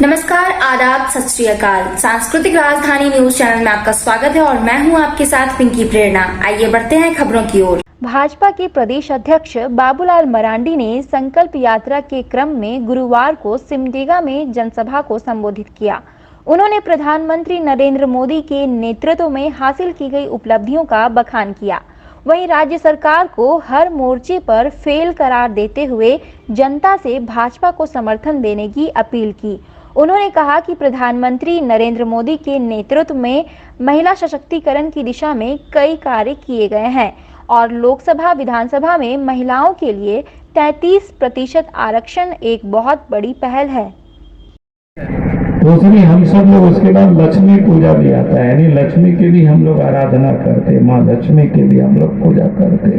नमस्कार, आदाब, सत श्री अकाल। सांस्कृतिक राजधानी न्यूज चैनल में आपका स्वागत है और मैं हूं आपके साथ पिंकी प्रेरणा। आइए बढ़ते हैं खबरों की ओर। भाजपा के प्रदेश अध्यक्ष बाबूलाल मरांडी ने संकल्प यात्रा के क्रम में गुरुवार को सिमडेगा में जनसभा को संबोधित किया। उन्होंने प्रधानमंत्री नरेंद्र मोदी के नेतृत्व में हासिल की गई उपलब्धियों का बखान किया। वहीं राज्य सरकार को हर मोर्चे पर फेल करार देते हुए जनता से भाजपा को समर्थन देने की अपील की। उन्होंने कहा कि प्रधानमंत्री नरेंद्र मोदी के नेतृत्व में महिला सशक्तिकरण की दिशा में कई कार्य किए गए हैं और लोकसभा विधानसभा में महिलाओं के लिए 33% आरक्षण एक बहुत बड़ी पहल है। दूसरी, हम सब लोग उसके बाद लक्ष्मी पूजा भी आता है, यानी लक्ष्मी की भी हम लोग आराधना करते, माँ लक्ष्मी की भी हम लोग पूजा करते।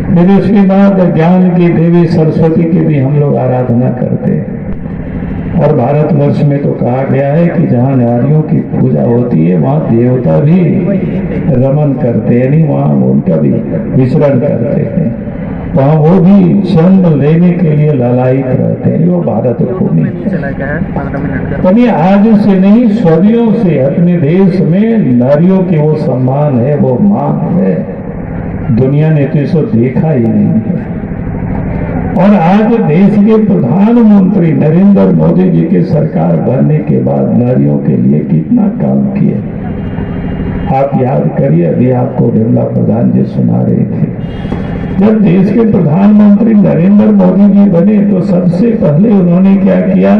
फिर उसके बाद ज्ञान की देवी सरस्वती की भी हम लोग आराधना करते। और भारतवर्ष में तो कहा गया है कि जहाँ नारियों की पूजा होती है वहाँ देवता भी रमन करते, यानी वहाँ उनका भी विचरण करते हैं, वहाँ वो भी जन्म लेने के लिए ललायित रहते हैं। वो भारत भूमि यानी आज से नहीं, सदियों से अपने देश में नारियों की वो सम्मान है, वो मान है। दुनिया ने तो इसको देखा ही नहीं है। और आज देश के प्रधानमंत्री नरेंद्र मोदी जी की सरकार बनने के बाद नारियों के लिए कितना काम किए आप याद करिए। अभी आपको विमला प्रधान जी सुना रहे थे, जब देश के प्रधानमंत्री नरेंद्र मोदी जी बने तो सबसे पहले उन्होंने क्या किया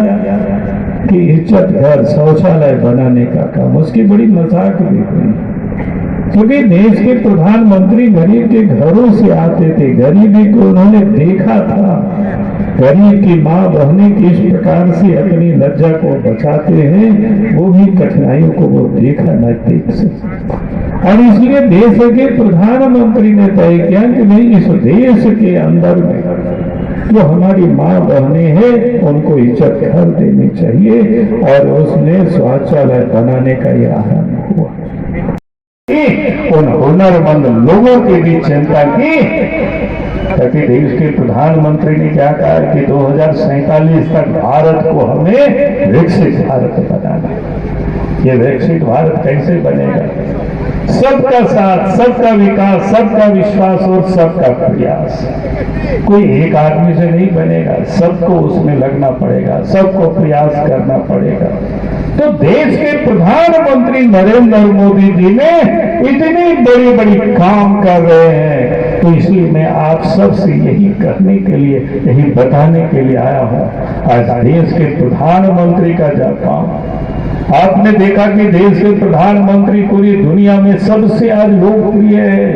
कि इज्जत घर शौचालय बनाने का काम, उसकी बड़ी मजाक भी हुई, क्योंकि देश के प्रधानमंत्री गरीब के घरों से आते थे, गरीबी को उन्होंने देखा था, गरीब की माँ बहनें किस प्रकार से अपनी लज्जा को बचाते हैं, वो भी कठिनाइयों को वो देखा नजदीक से। और इसलिए देश के प्रधानमंत्री ने तय किया कि नहीं, इस देश के अंदर में जो हमारी माँ बहनें हैं उनको इज्जत घर देनी चाहिए। और उसने शौचालय बनाने का यह आरंभ हुआ। उन हुनरमंद लोगों की भी चिंता की, ताकि देश के प्रधानमंत्री ने क्या कहा कि 2047 तक भारत को हमें विकसित भारत बनाना। ये विकसित भारत कैसे बनेगा? सबका साथ, सबका विकास, सबका विश्वास और सबका प्रयास। कोई एक आदमी से नहीं बनेगा, सबको उसमें लगना पड़ेगा, सबको प्रयास करना पड़ेगा। तो देश के प्रधानमंत्री नरेंद्र मोदी जी ने इतनी बड़ी बड़ी काम कर रहे हैं, तो इसलिए मैं आप सब से यही करने के लिए, यही बताने के लिए आया हूं। आज देश के प्रधानमंत्री का जापान आपने देखा कि देश के प्रधानमंत्री पूरी दुनिया में सबसे आज लोकप्रिय है।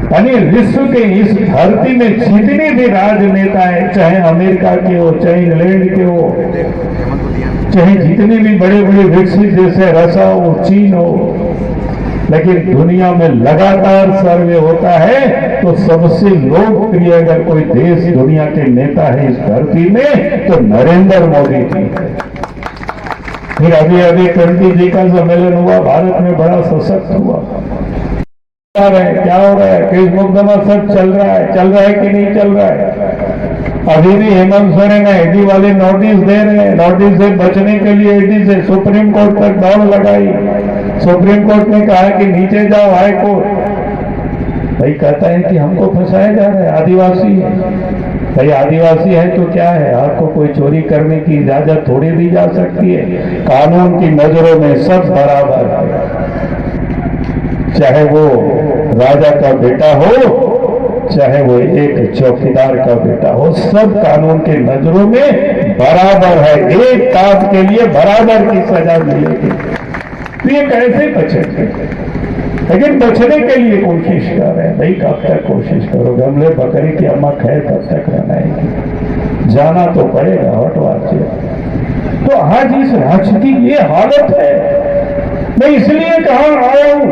यानी विश्व के इस धरती में जितने भी राजनेता हैं, चाहे अमेरिका के हो, चाहे इंग्लैंड के हो, चाहे जितने भी बड़े बड़े विकसित देश है, रशिया हो, चीन हो, लेकिन दुनिया में लगातार सर्वे होता है तो सबसे लोकप्रिय अगर कोई देश दुनिया के नेता है इस धरती में तो नरेंद्र मोदी जी है। फिर अभी अभी 20 का सम्मेलन हुआ, भारत में बड़ा सशक्त हुआ। क्या हो रहा है? केस मुकदमा सब चल रहा है कि नहीं चल रहा है? अभी भी हेमंत सोरेन ईडी वाले नोटिस दे रहे हैं, नोटिस से बचने के लिए ईडी से सुप्रीम कोर्ट तक दौड़ लगाई। सुप्रीम कोर्ट ने कहा कि नीचे जाओ हाई कोर्ट। भाई कहता है कि हमको फंसाया जा रहा है, आदिवासी है। भाई आदिवासी है तो क्या है? आपको कोई चोरी करने की इजाजत थोड़ी दी जा सकती है। कानून की नजरों में सब बराबर है, चाहे वो राजा का बेटा हो, चाहे वो एक चौकीदार का बेटा हो, सब कानून के नजरों में बराबर है। एक काम के लिए बराबर की सजा मिलेगी। तो ये कैसे बचेंगे? लेकिन बचने के लिए कोशिश कर रहे हैं। भाई कब तक कोशिश करोगे? हमले बकरी की अम्मा खैर कब तक रहना? जाना तो पड़ेगा हटवाचे। तो आज इस राज्य की ये हालत है। मैं इसलिए कहा आया हूं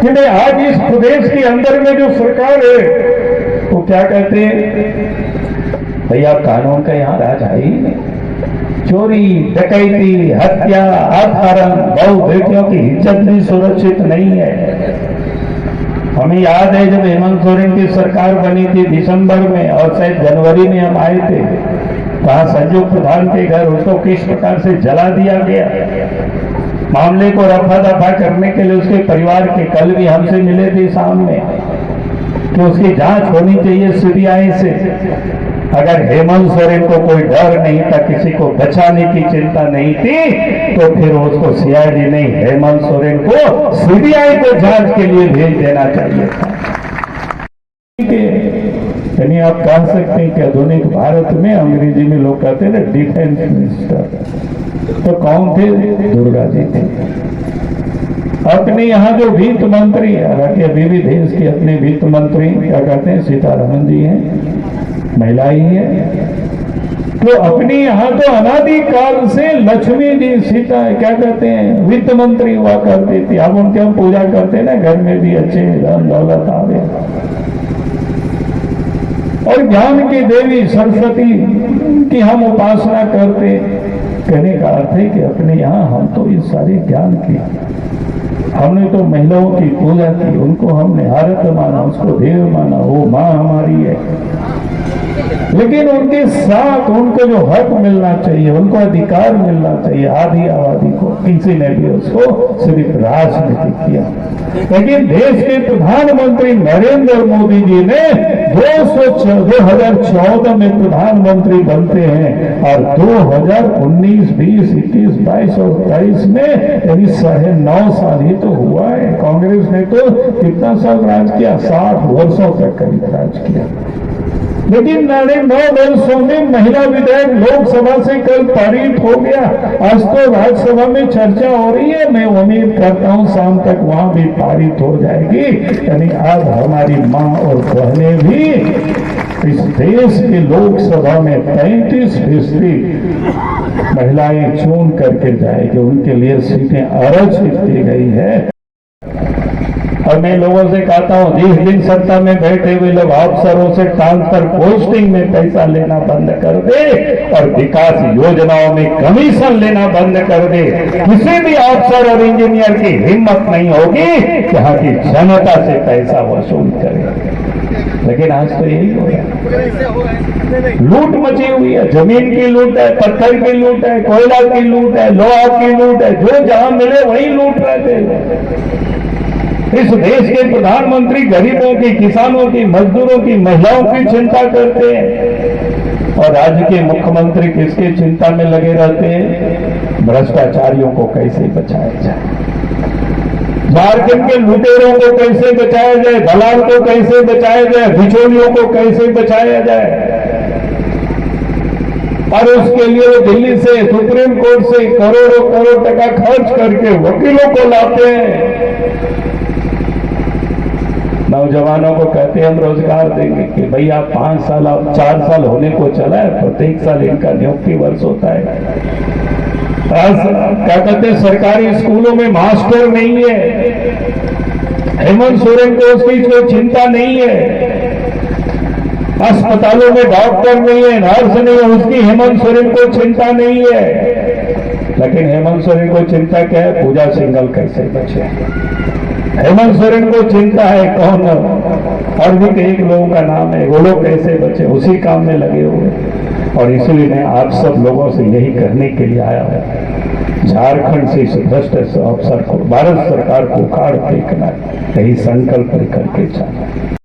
कि मैं आज इस प्रदेश के अंदर में जो सरकार है वो क्या कहते हैं, भैया कानून का यहाँ राज है ही नहीं। चोरी, डकैती, हत्या, अपहरण, बहु बेटियों की इज्जत भी सुरक्षित नहीं है। हमें याद है जब हेमंत सोरेन की सरकार बनी थी दिसंबर में, और शायद जनवरी में हम आए थे, कहा संजू प्रधान के घर उसको किस प्रकार से जला दिया गया। मामले को रफा दफा करने के लिए उसके परिवार के कल भी हमसे मिले थे सामने कि उसकी जांच होनी चाहिए सीबीआई से। अगर हेमंत सोरेन को कोई डर नहीं था, किसी को बचाने की चिंता नहीं थी, तो फिर उसको सीआईडी नहीं हेमंत सोरेन को सीबीआई को जांच के लिए भेज देना चाहिए था। यानी आप कह सकते हैं कि आधुनिक भारत में अंग्रेजी में लोग कहते हैं ना डिफेंस मिनिस्टर, तो कौन थे? दुर्गा जी थे। अपने यहाँ जो वित्त मंत्री, हालांकि अभी भी देश के अपने वित्त मंत्री क्या कहते हैं सीतारमन जी हैं, महिला ही है। तो अपने यहाँ तो अनादिकाल से लक्ष्मी जी सीता क्या कहते हैं वित्त मंत्री हुआ करती थी। अब उनके हम पूजा करते हैं ना, घर में भी अच्छे धन दौलत आवे। और ज्ञान की देवी सरस्वती की हम उपासना करते। कहने का अर्थ है कि अपने यहाँ हम तो इस सारी ज्ञान की, हमने तो महिलाओं की पूजा की, उनको हमने आरत माना, उसको देव माना, वो माँ हमारी है। लेकिन उनके साथ उनको जो हक मिलना चाहिए, उनको अधिकार मिलना चाहिए, आधी आबादी को, किसी ने भी उसको सिर्फ राजनीति किया। लेकिन देश के प्रधानमंत्री नरेंद्र मोदी जी ने 2014 में प्रधानमंत्री बनते हैं और 2019, 20, 21, 22 और 23 में यानी 9.5 साल ही तो हुआ है। कांग्रेस ने तो कितना साल राज किया? 60 वर्षों तक करीब राज किया। लेकिन 9 वर्षों में महिला विधेयक लोकसभा से कल पारित हो गया। आज तो राज्यसभा में चर्चा हो रही है। मैं उम्मीद करता हूं शाम तक वहां भी पारित हो जाएगी। यानी आज हमारी मां और बहनें भी इस देश की लोकसभा में 35% महिलाएं चुन करके जाएगी। उनके लिए सीटें आरक्षित की गई है। और मैं लोगों से कहता हूं 20 दिन सत्ता में बैठे हुए लोग अफसरों से ट्रांसफर पोस्टिंग में पैसा लेना बंद कर दे और विकास योजनाओं में कमीशन लेना बंद कर दे। किसी भी अफसर और इंजीनियर की हिम्मत नहीं होगी कि यहाँ की जनता से पैसा वसूल करे। लेकिन आज तो यही हो रहा, लूट मची हुई है। जमीन की लूट है, पत्थर की लूट है, कोयला की लूट है, लोहा की लूट है। जो जहां मिले वही लूट रहे थे। इस देश के प्रधानमंत्री गरीबों की, किसानों की, मजदूरों की, महिलाओं की चिंता करते हैं और राज्य के मुख्यमंत्री किसकी चिंता में लगे रहते हैं? भ्रष्टाचारियों को कैसे बचाया जाए, झारखंड के लुटेरों को कैसे बचाया जाए, दलाल को कैसे बचाया जाए, बिचौलियों को कैसे बचाया जाए। और उसके लिए दिल्ली से, सुप्रीम कोर्ट से करोड़ों करोड़ टका खर्च करके वकीलों को लाते हैं। नौजवानों को कहते हैं हम रोजगार देंगे कि भाई आप 5 साल, आप 4 साल होने को चला है, प्रत्येक साल इनका नियुक्ति वर्ष होता है। क्या कहते हैं सरकारी स्कूलों में मास्टर नहीं है, हेमंत सोरेन को उसकी कोई चिंता नहीं है। अस्पतालों में डॉक्टर नहीं है, नर्स नहीं है, उसकी हेमंत सोरेन को चिंता नहीं है। लेकिन हेमंत सोरेन को चिंता क्या है? पूजा सिंघल कैसे बचे। हेमंत सोरेन को चिंता है कौन और भी कई लोगों का नाम है, वो लोग कैसे बचे, उसी काम में लगे हुए। और इसलिए मैं आप सब लोगों से यही करने के लिए आया हूं, झारखंड से इस भ्रष्ट अफसर को, भारत सरकार को उखाड़ फेंकना, यही संकल्प करके चला।